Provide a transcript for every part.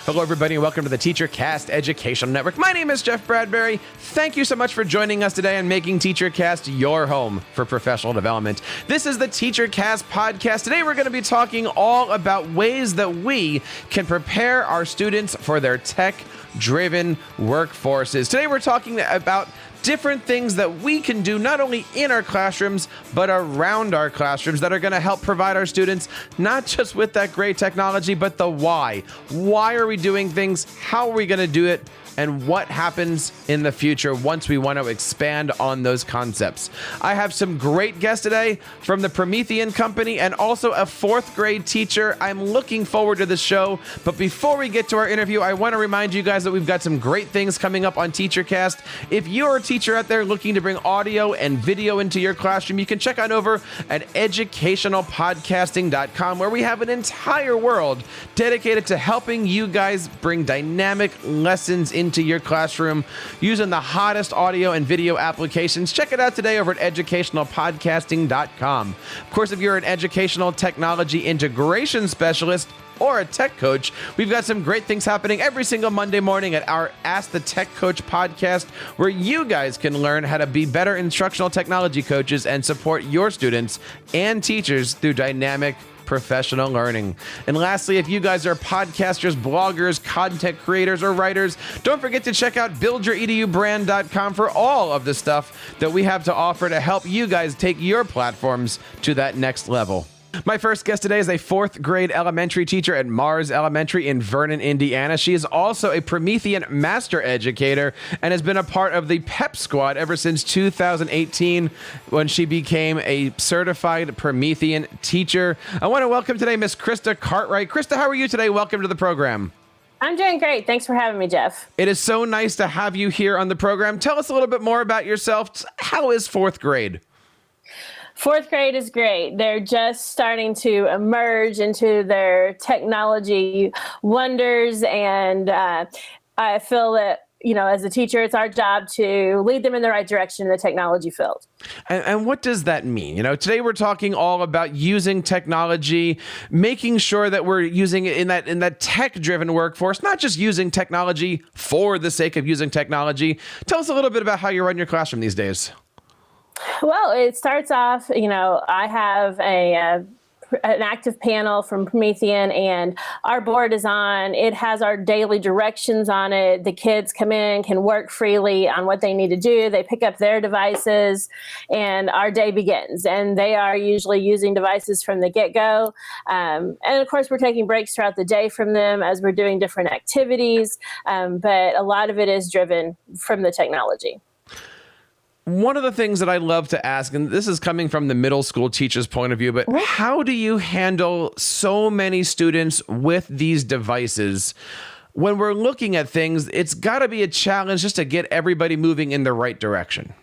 Hello, everybody, and welcome to the TeacherCast Educational Network. My name is Jeff Bradbury. Thank you so much for joining us today and making TeacherCast your home for professional development. This is the TeacherCast podcast. Today, we're going to be talking all about ways that we can prepare our students for their tech-driven workforces. Today, we're talking about different things that we can do not only in our classrooms, but around our classrooms that are going to help provide our students not just with that great technology, but the why. Why are we doing things? How are we going to do it? And what happens in the future once we want to expand on those concepts. I have some great guests today from the Promethean company and also a fourth grade teacher. I'm looking forward to the show. But before we get to our interview, I want to remind you guys that we've got some great things coming up on TeacherCast. If you're a teacher out there looking to bring audio and video into your classroom, you can check on over at educationalpodcasting.com, where we have an entire world dedicated to helping you guys bring dynamic lessons into your classroom using the hottest audio and video applications. Check it out today over at educationalpodcasting.com. Of course, if you're an educational technology integration specialist or a tech coach, we've got some great things happening every single Monday morning at our Ask the Tech Coach podcast, where you guys can learn how to be better instructional technology coaches and support your students and teachers through dynamic professional learning. And lastly, if you guys are podcasters, bloggers, content creators, or writers, don't forget to check out buildyouredubrand.com for all of the stuff that we have to offer to help you guys take your platforms to that next level. My first guest today is a fourth grade elementary teacher at Mars Elementary in Vernon, Indiana. She is also a Promethean master educator and has been a part of the PEP squad ever since 2018 when she became a certified Promethean teacher. I want to welcome today Miss Krista Cartwright. Krista, how are you today? Welcome to the program. I'm doing great. Thanks for having me, Jeff. It is so nice to have you here on the program. Tell us a little bit more about yourself. How is fourth grade? Fourth grade is great. They're just starting to emerge into their technology wonders. And I feel that, as a teacher, it's our job to lead them in the right direction in the technology field. And what does that mean? Today we're talking all about using technology, making sure that we're using it in that tech-driven workforce, not just using technology for the sake of using technology. Tell us a little bit about how you run your classroom these days. Well, it starts off, I have an active panel from Promethean, and our board is on. It has our daily directions on it. The kids come in, can work freely on what they need to do. They pick up their devices, and our day begins. And they are usually using devices from the get-go. And of course, we're taking breaks throughout the day from them as we're doing different activities. But a lot of it is driven from the technology. One of the things that I love to ask, and this is coming from the middle school teacher's point of view, but how do you handle so many students with these devices? When we're looking at things, it's got to be a challenge just to get everybody moving in the right direction.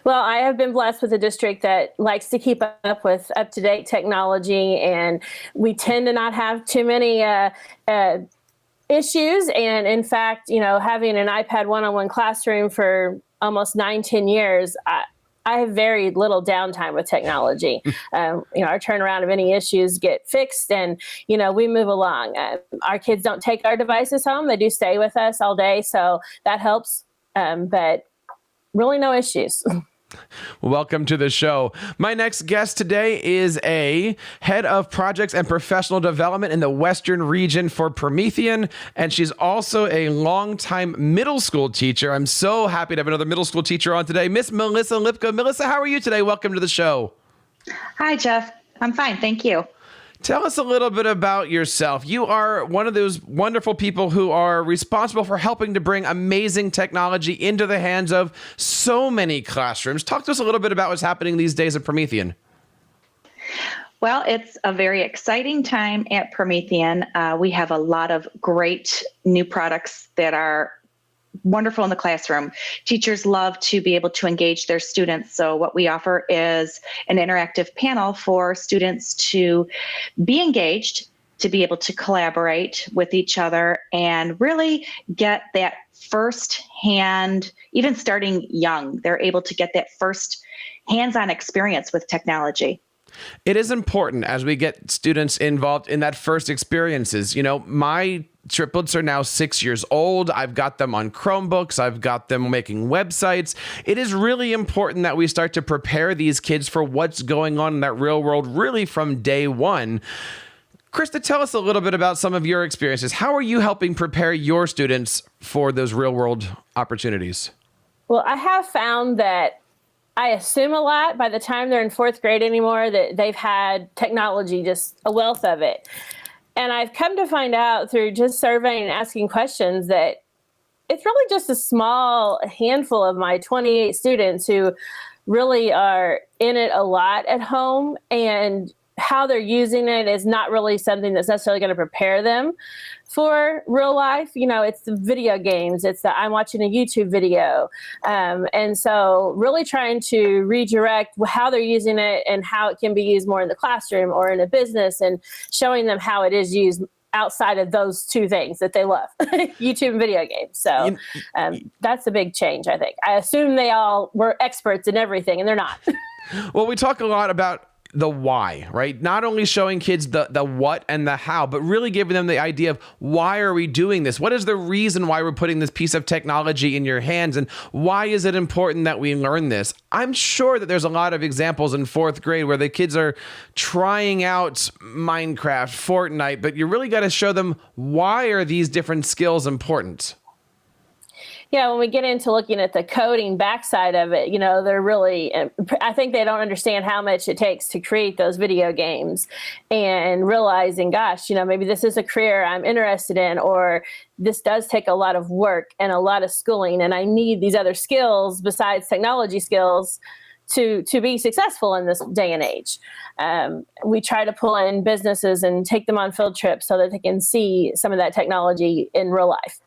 Well, I have been blessed with a district that likes to keep up with up-to-date technology, and we tend to not have too many issues. And in fact, having an iPad one-on-one classroom for almost 9-10 years, I have very little downtime with technology. Our turnaround of any issues get fixed, and we move along. Our kids don't take our devices home; they do stay with us all day, so that helps. But really, no issues. Welcome to the show. My next guest today is a head of projects and professional development in the Western region for Promethean, and she's also a longtime middle school teacher. I'm so happy to have another middle school teacher on today, Miss Melissa Lipka. Melissa, how are you today? Welcome to the show. Hi, Jeff. I'm fine. Thank you. Tell us a little bit about yourself. You are one of those wonderful people who are responsible for helping to bring amazing technology into the hands of so many classrooms. Talk to us a little bit about what's happening these days at Promethean. Well, it's a very exciting time at Promethean. We have a lot of great new products that are wonderful in the classroom. Teachers love to be able to engage their students. So what we offer is an interactive panel for students to be engaged, to be able to collaborate with each other and really get that first hand, even starting young, they're able to get that first hands-on experience with technology. It is important as we get students involved in that first experiences. My triplets are now 6 years old. I've got them on Chromebooks. I've got them making websites. It is really important that we start to prepare these kids for what's going on in that real world, really from day one. Krista, tell us a little bit about some of your experiences. How are you helping prepare your students for those real world opportunities? Well, I have found that I assume a lot by the time they're in fourth grade anymore that they've had technology, just a wealth of it. And I've come to find out through just surveying and asking questions that it's really just a small handful of my 28 students who really are in it a lot at home, and how they're using it is not really something that's necessarily going to prepare them for real life. You know, it's the video games, it's the I'm watching a YouTube video. And so really trying to redirect how they're using it and how it can be used more in the classroom or in a business, and showing them how it is used outside of those two things that they love, YouTube and video games. So that's a big change, I think. I assume they all were experts in everything, and they're not. Well, we talk a lot about the why, right? Not only showing kids the what and the how, but really giving them the idea of why are we doing this? What is the reason why we're putting this piece of technology in your hands? And why is it important that we learn this? I'm sure that there's a lot of examples in fourth grade where the kids are trying out Minecraft, Fortnite, but you really got to show them why are these different skills important? Yeah, when we get into looking at the coding backside of it, you know, they're really, I think they don't understand how much it takes to create those video games, and realizing, gosh, you know, maybe this is a career I'm interested in, or this does take a lot of work and a lot of schooling, and I need these other skills besides technology skills to be successful in this day and age. We try to pull in businesses and take them on field trips so that they can see some of that technology in real life.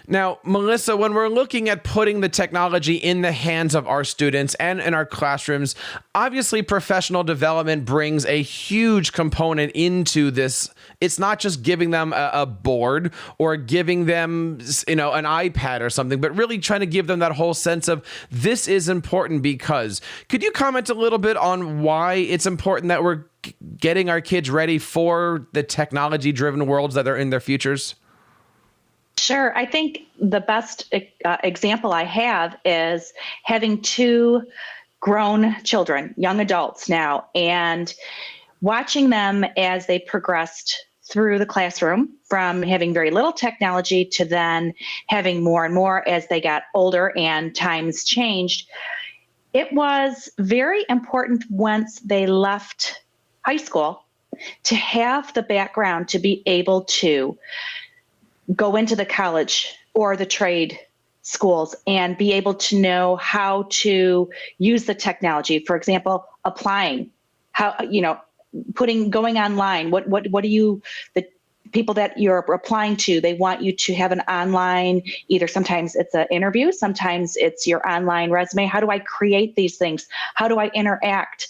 Now, Melissa, when we're looking at putting the technology in the hands of our students and in our classrooms, obviously professional development brings a huge component into this. It's not just giving them a board or giving them, you know, an iPad or something, but really trying to give them that whole sense of this is important because. Could you comment a little bit on why it's important that we're getting our kids ready for the technology-driven worlds that are in their futures? Sure. I think the best example I have is having two grown children, young adults now, and watching them as they progressed through the classroom from having very little technology to then having more and more as they got older and times changed. It was very important once they left high school to have the background to be able to go into the college or the trade schools and be able to know how to use the technology. For example, applying, how, you know, going online. What do you, the people that you're applying to, they want you to have an online, either sometimes it's an interview, sometimes it's your online resume. How do I create these things? How do I interact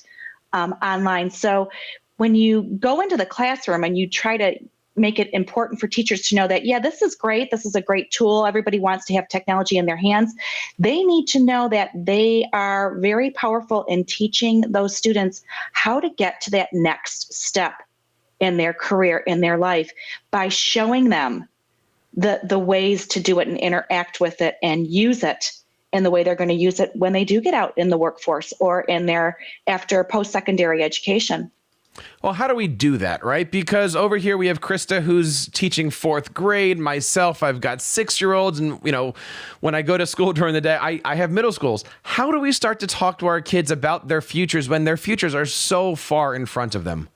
online? So when you go into the classroom and you try to make it important for teachers to know that, yeah, this is great. This is a great tool. Everybody wants to have technology in their hands. They need to know that they are very powerful in teaching those students how to get to that next step in their career, in their life, by showing them the ways to do it and interact with it and use it in the way they're going to use it when they do get out in the workforce or in their after post-secondary education. Well, how do we do that, right? Because over here we have Krista, who's teaching fourth grade. Myself, I've got 6-year-olds. And, you know, when I go to school during the day, I have middle schools. How do we start to talk to our kids about their futures when their futures are so far in front of them?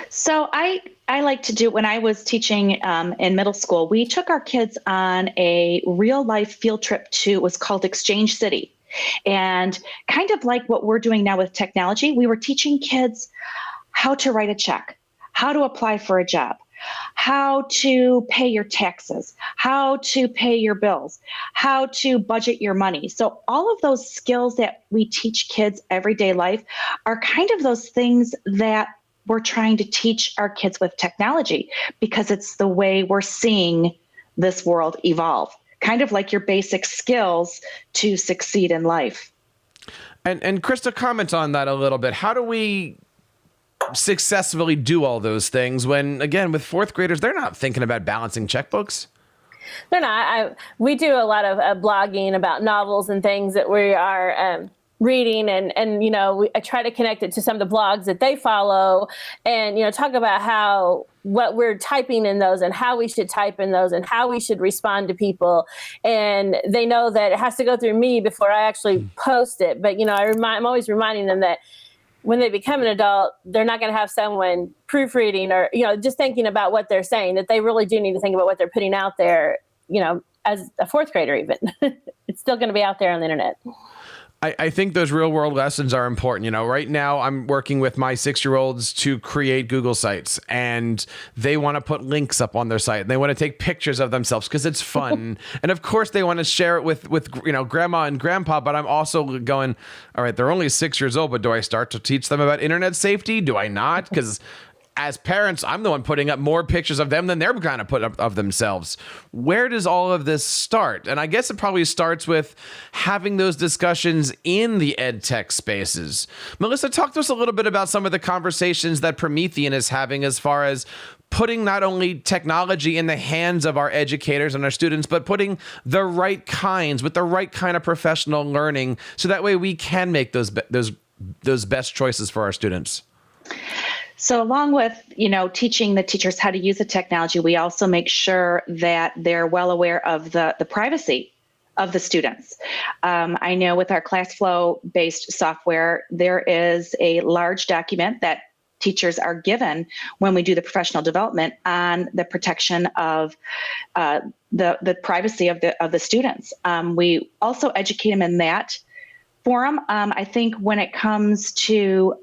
So I like to do, when I was teaching in middle school, we took our kids on a real life field trip to, it was called Exchange City. And kind of like what we're doing now with technology, we were teaching kids how to write a check, how to apply for a job, how to pay your taxes, how to pay your bills, how to budget your money. So all of those skills that we teach kids everyday life are kind of those things that we're trying to teach our kids with technology, because it's the way we're seeing this world evolve. Kind of like your basic skills to succeed in life. And Krista, comment on that a little bit. How do we successfully do all those things when, again, with fourth graders, they're not thinking about balancing checkbooks? They're not. We do a lot of blogging about novels and things that we are reading, and I try to connect it to some of the blogs that they follow, and talk about how what we're typing in those and how we should type in those and how we should respond to people. And they know that it has to go through me before I actually post it. But I'm always reminding them that when they become an adult, they're not going to have someone proofreading or, just thinking about what they're saying, that they really do need to think about what they're putting out there, as a fourth grader even. It's still going to be out there on the internet. I think those real world lessons are important. Right now I'm working with my 6-year-olds to create Google sites, and they want to put links up on their site, and they want to take pictures of themselves because it's fun. And of course they want to share it with grandma and grandpa, but I'm also going, all right, they're only 6 years old, but do I start to teach them about internet safety? Do I not? Because as parents, I'm the one putting up more pictures of them than they're going to put up of themselves. Where does all of this start? And I guess it probably starts with having those discussions in the ed tech spaces. Melissa, talk to us a little bit about some of the conversations that Promethean is having as far as putting not only technology in the hands of our educators and our students, but putting the right kinds with the right kind of professional learning, so that way we can make those best choices for our students. So along with, teaching the teachers how to use the technology, we also make sure that they're well aware of the privacy of the students. I know with our ClassFlow-based software, there is a large document that teachers are given when we do the professional development on the protection of the privacy of the students. We also educate them in that forum. I think when it comes to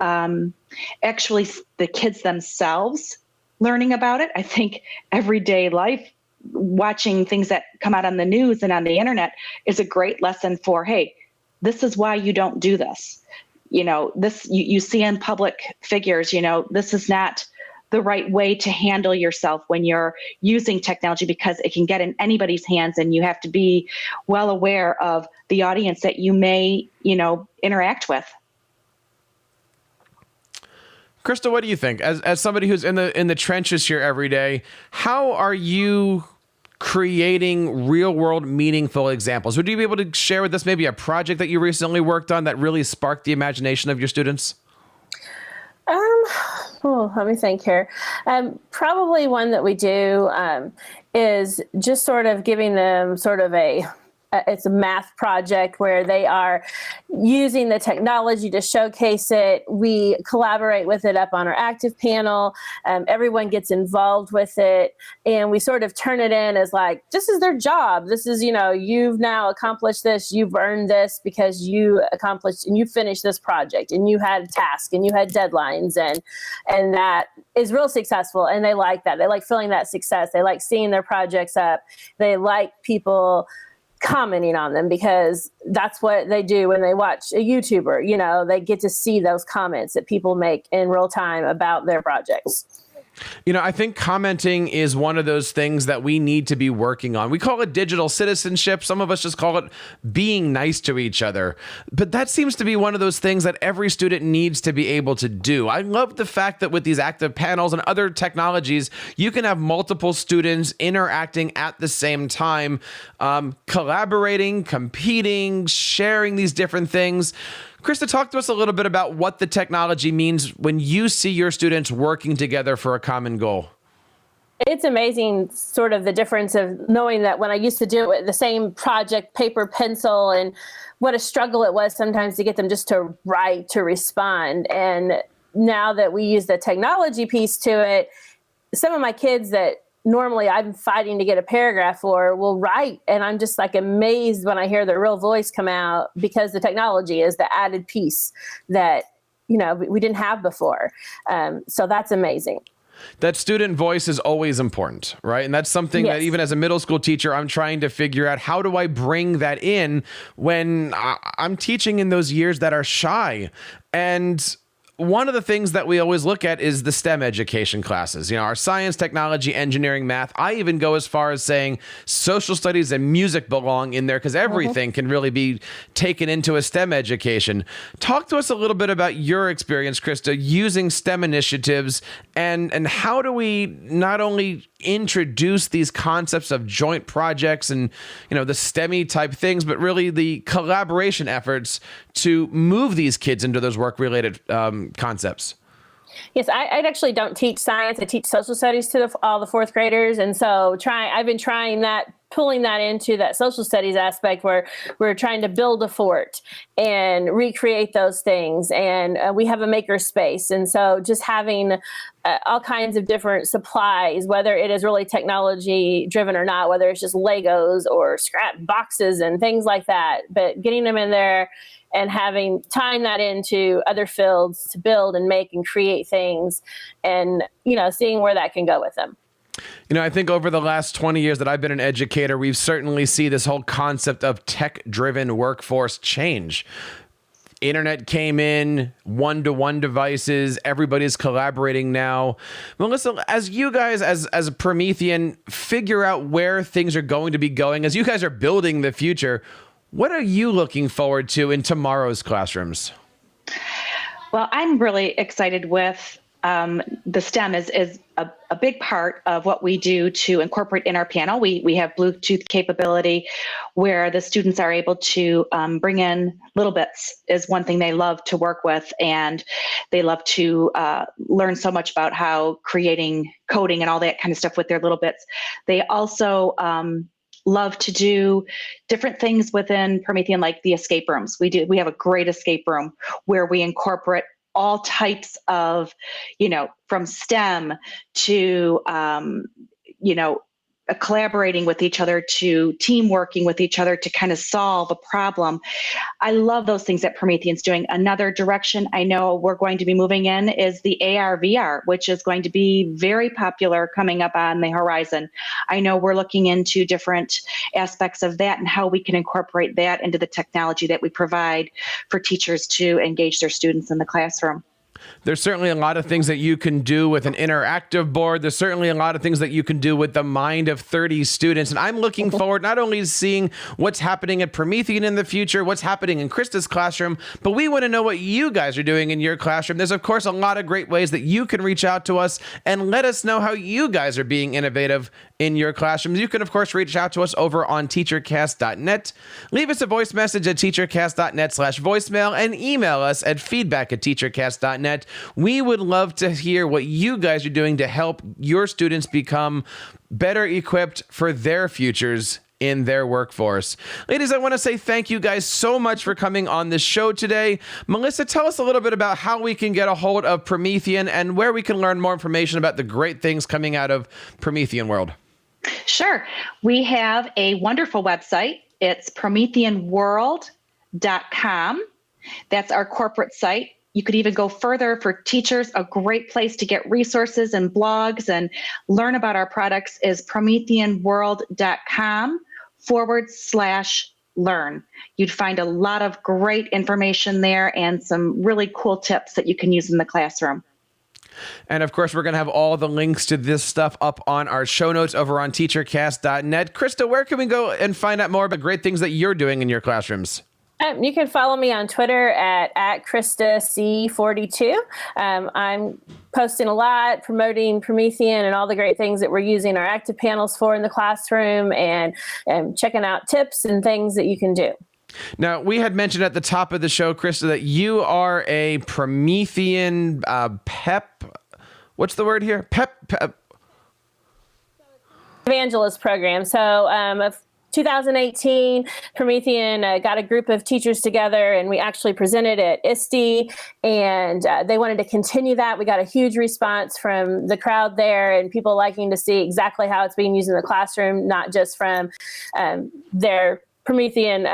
actually the kids themselves learning about it, I think everyday life, watching things that come out on the news and on the internet is a great lesson for, hey, this is why you don't do this. This you see in public figures, this is not the right way to handle yourself when you're using technology, because it can get in anybody's hands, and you have to be well aware of the audience that you may, interact with. Krista, what do you think? As somebody who's in the trenches here every day, how are you creating real world meaningful examples? Would you be able to share with us maybe a project that you recently worked on that really sparked the imagination of your students? Let me think here. Probably one that we do is just sort of giving them sort of it's a math project where they are using the technology to showcase it. We collaborate with it up on our active panel. Everyone gets involved with it, and we sort of turn it in as like, this is their job. This is, you've now accomplished this. You've earned this because you accomplished and you finished this project, and you had tasks and you had deadlines, and that is real successful. And they like that. They like feeling that success. They like seeing their projects up. They like people commenting on them, because that's what they do when they watch a YouTuber. They get to see those comments that people make in real time about their projects. I think commenting is one of those things that we need to be working on. We call it digital citizenship. Some of us just call it being nice to each other. But that seems to be one of those things that every student needs to be able to do. I love the fact that with these active panels and other technologies, you can have multiple students interacting at the same time, collaborating, competing, sharing these different things. Krista, talk to us a little bit about what the technology means when you see your students working together for a common goal. It's amazing, sort of the difference of knowing that when I used to do it, the same project, paper, pencil, and what a struggle it was sometimes to get them just to write, to respond. And now that we use the technology piece to it, some of my kids that normally I'm fighting to get a paragraph for will write, and I'm just like amazed when I hear their real voice come out, because the technology is the added piece that we didn't have before. So that's amazing. That student voice is always important, right? And that's something that even as a middle school teacher, I'm trying to figure out, how do I bring that in when I'm teaching in those years that are shy? And one of the things that we always look at is the STEM education classes. You know, our science, technology, engineering, math. I even go as far as saying social studies and music belong in there because everything can really be taken into a STEM education. Talk to us a little bit about your experience, Krista, using STEM initiatives and how do we not only introduce these concepts of joint projects and, you know, the STEMmy type things, but really the collaboration efforts to move these kids into those work-related concepts. Yes, I actually don't teach science. I teach social studies to all the fourth graders. And so I've been trying that, pulling that into that social studies aspect where we're trying to build a fort and recreate those things. And we have a maker space. And so just having all kinds of different supplies, whether it is really technology driven or not, whether it's just Legos or scrap boxes and things like that, but getting them in there and tying that into other fields to build and make and create things and, you know, seeing where that can go with them. You know, I think over the last 20 years that I've been an educator, we've certainly seen this whole concept of tech-driven workforce change. Internet came in, one-to-one devices, everybody's collaborating now. Melissa, as you guys, as a Promethean, figure out where things are going to be going, as you guys are building the future, what are you looking forward to in tomorrow's classrooms? Well, I'm really excited with the STEM is a big part of what we do to incorporate in our panel. We have Bluetooth capability where the students are able to bring in little bits is one thing they love to work with, and they love to learn so much about how creating coding and all that kind of stuff with their little bits. They also love to do different things within Promethean, like the escape rooms. We have a great escape room where we incorporate all types of, you know, from STEM to, collaborating with each other, to team working with each other to kind of solve a problem. I love those things that Promethean's doing. Another direction I know we're going to be moving in is the AR VR, which is going to be very popular coming up on the horizon. I know we're looking into different aspects of that and how we can incorporate that into the technology that we provide for teachers to engage their students in the classroom. There's certainly a lot of things that you can do with an interactive board. There's certainly a lot of things that you can do with the mind of 30 students. And I'm looking forward not only to seeing what's happening at Promethean in the future, what's happening in Krista's classroom, but we want to know what you guys are doing in your classroom. There's, of course, a lot of great ways that you can reach out to us and let us know how you guys are being innovative in your classrooms. You can, of course, reach out to us over on teachercast.net. Leave us a voice message at teachercast.net/voicemail and email us at feedback@teachercast.net. We would love to hear what you guys are doing to help your students become better equipped for their futures in their workforce. Ladies, I want to say thank you guys so much for coming on this show today. Melissa, tell us a little bit about how we can get a hold of Promethean and where we can learn more information about the great things coming out of Promethean World. Sure. We have a wonderful website. It's prometheanworld.com. That's our corporate site. You could even go further for teachers. A great place to get resources and blogs and learn about our products is prometheanworld.com/learn. You'd find a lot of great information there and some really cool tips that you can use in the classroom. And of course, we're going to have all the links to this stuff up on our show notes over on teachercast.net. Krista, where can we go and find out more about great things that you're doing in your classrooms? You can follow me on Twitter at KristaC42. I'm posting a lot, promoting Promethean and all the great things that we're using our active panels for in the classroom and checking out tips and things that you can do. Now, we had mentioned at the top of the show, Krista, that you are a Promethean PEP. What's the word here? PEP. Evangelist program. So 2018, Promethean got a group of teachers together and we actually presented at ISTE and they wanted to continue that. We got a huge response from the crowd there and people liking to see exactly how it's being used in the classroom, not just from their Promethean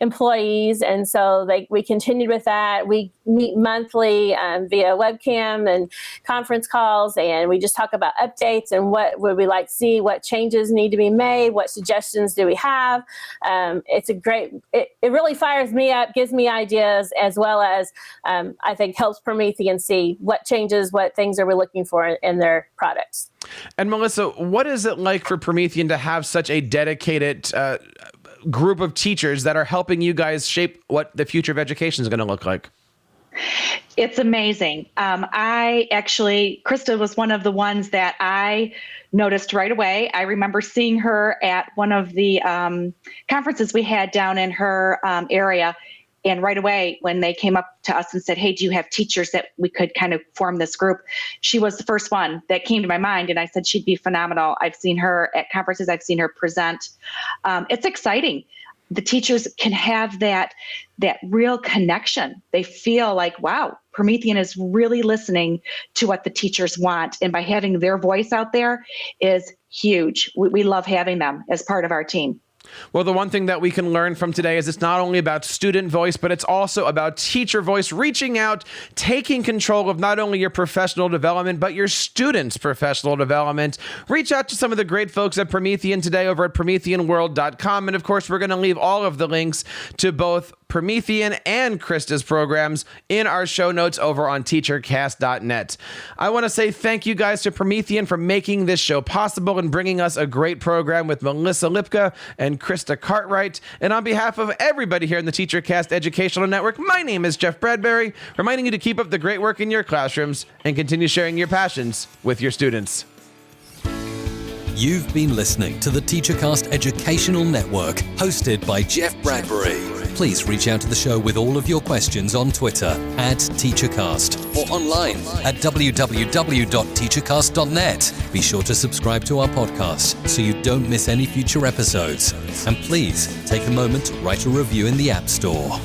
employees. And so we continued with that. We meet monthly via webcam and conference calls, and we just talk about updates and what would we like to see, what changes need to be made, what suggestions do we have. It's a great, it really fires me up, gives me ideas, as well as I think helps Promethean see what changes, what things are we looking for in their products. And Melissa, what is it like for Promethean to have such a dedicated group of teachers that are helping you guys shape what the future of education is going to look like? It's amazing. Krista was one of the ones that I noticed right away. I remember seeing her at one of the conferences we had down in her area. And right away, when they came up to us and said, hey, do you have teachers that we could kind of form this group? She was the first one that came to my mind. And I said, she'd be phenomenal. I've seen her at conferences. I've seen her present. It's exciting. The teachers can have that real connection. They feel like, wow, Promethean is really listening to what the teachers want. And by having their voice out there is huge. We love having them as part of our team. Well, the one thing that we can learn from today is it's not only about student voice, but it's also about teacher voice, reaching out, taking control of not only your professional development, but your students' professional development. Reach out to some of the great folks at Promethean today over at PrometheanWorld.com. And of course, we're going to leave all of the links to both Promethean and Krista's programs in our show notes over on teachercast.net. I want to say thank you guys to Promethean for making this show possible and bringing us a great program with Melissa Lipka and Krista Cartwright. And on behalf of everybody here in the TeacherCast Educational Network, my name is Jeff Bradbury, reminding you to keep up the great work in your classrooms and continue sharing your passions with your students. You've been listening to the TeacherCast Educational Network, hosted by Jeff Bradbury. Please reach out to the show with all of your questions on Twitter @TeacherCast or online at www.teachercast.net. Be sure to subscribe to our podcast so you don't miss any future episodes. And please take a moment to write a review in the App Store.